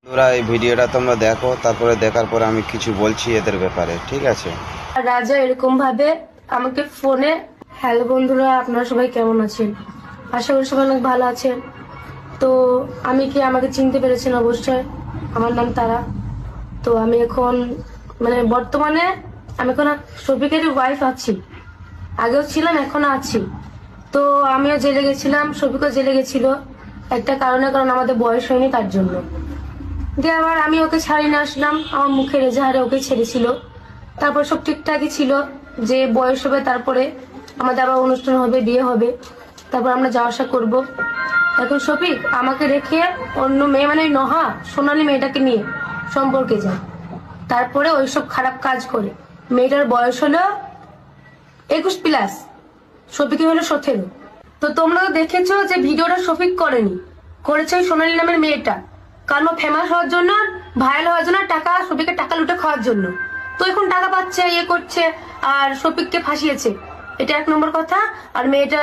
তোরা এই ভিডিওটা তোমরা দেখো, তারপরে দেখার পরে আমি কিছু বলছি এদের ব্যাপারে, ঠিক আছে? রাজা এরকম ভাবে আমাকে ফোনে, হ্যালো বন্ধুরা, আপনারা সবাই কেমন আছেন? আশা করি সবাই অনেক ভালো আছেন। তো আমি কি আমাকে চিনতে পেরেছেন? অবশ্যই, আমার নাম তারা। তো আমি এখন বর্তমানে আমি এখন শফিকের ওয়াইফ আছি, আগেও ছিলাম, এখনো আছি। তো আমিও জেলে গেছিলাম, শফিকও জেলে গেছিল একটা কারণে, কারণ আমাদের বয়স হয়নি তার জন্য। দিয়ে আবার আমি ওকে ছাড়িয়ে নিয়ে আসলাম, আমার মুখের এজাহারে ওকে ছেড়েছিল। তারপর সব ঠিকঠাকই ছিল, যে বয়স হবে তারপরে আমাদের আবার অনুষ্ঠান হবে, বিয়ে হবে, তারপর আমরা যাওয়া আসা করবো। এখন শফিক আমাকে রেখে অন্য মেয়ে, ওই নহা সোনালী মেয়েটাকে নিয়ে সম্পর্কে যায়, তারপরে ওইসব খারাপ কাজ করে। মেয়েটার বয়স হলো 21+, শফিকের হলো 17। তো তোমরা তো দেখেছো যে ভিডিওটা শফিক করেনি, করেছে ওই সোনালী নামের মেয়েটা, কারণ ফেমাস হওয়ার জন্য, ভাইরাল হওয়ার জন্য, টাকা শফিকের টাকা লুটে খাওয়ার জন্য। তো এখন টাকা পাচ্ছে, ইয়ে করছে, আর শফিককে ফাঁসিয়েছে, এটা 1 নম্বর কথা। আর মেয়েটা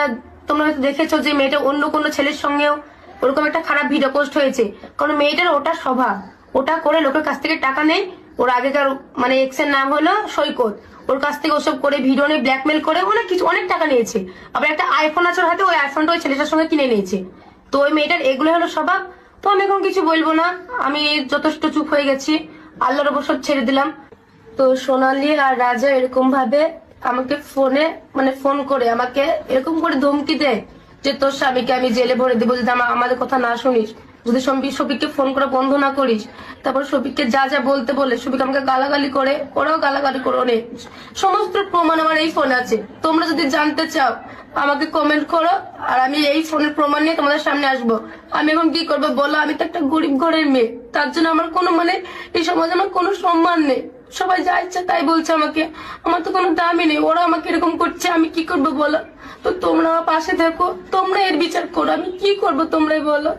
তোমরা হয়তো দেখেছো যে মেয়েটা অন্য কোনো ছেলের সঙ্গেও ওরকম একটা খারাপ ভিডিও পোস্ট হয়েছে, কারণ মেয়েটার ওটা স্বভাব, ওটা করে লোকের কাছ থেকে টাকা নেই। ওর আগেকার এক্স এর নাম হলো সৈকত, ওর কাছ থেকে ওসব করে ভিডিও নিয়ে ব্ল্যাকমেল করে অনেক কিছু, অনেক টাকা নিয়েছে। আবার একটা আইফোন আছে ওর হাতে, ওই আইফোনটা ওই ছেলেটার সঙ্গে কিনে নিয়েছে। তো ওই মেয়েটার এগুলো হলো স্বভাব। তো আমি এখন কিছু বলবো না, আমি যথেষ্ট চুপ হয়ে গেছি, আল্লাহর ওপর সব ছেড়ে দিলাম। তো সোনালী আর রাজা এরকম ভাবে আমাকে ফোনে ফোন করে আমাকে এরকম করে ধমকি দেয় যে তোর স্বামীকে আমি জেলে ভরে দেবো যদি আমাদের কথা না শুনিস, যদি শফিককে ফোন করে বন্ধ না করিস। তারপর শফিককে যা যা বলতে বলে শফিক আমাকে গালাগালি করে, ওরাও গালাগালি করে অনেক। সমস্ত প্রমাণ আমার এই ফোনে আছে, তোমরা যদি জানতে চাও আমাকে কমেন্ট করো, আর আমি এই ফোনের প্রমাণ নিয়ে তোমাদের সামনে আসবো। আমি এখন কি করবো বলো? আমি তো একটা গরিব ঘরের মেয়ে, তার জন্য আমার কোনো এই সমাজে আমার কোনো সম্মান নেই। সবাই যা ইচ্ছা তাই বলছে আমাকে, আমার তো কোনো দামই নেই, ওরা আমাকে এরকম করছে, আমি কি করবো বলো? তো তোমরা আমার পাশে থাকো, তোমরা এর বিচার করো, আমি কি করবো তোমরাই বলো।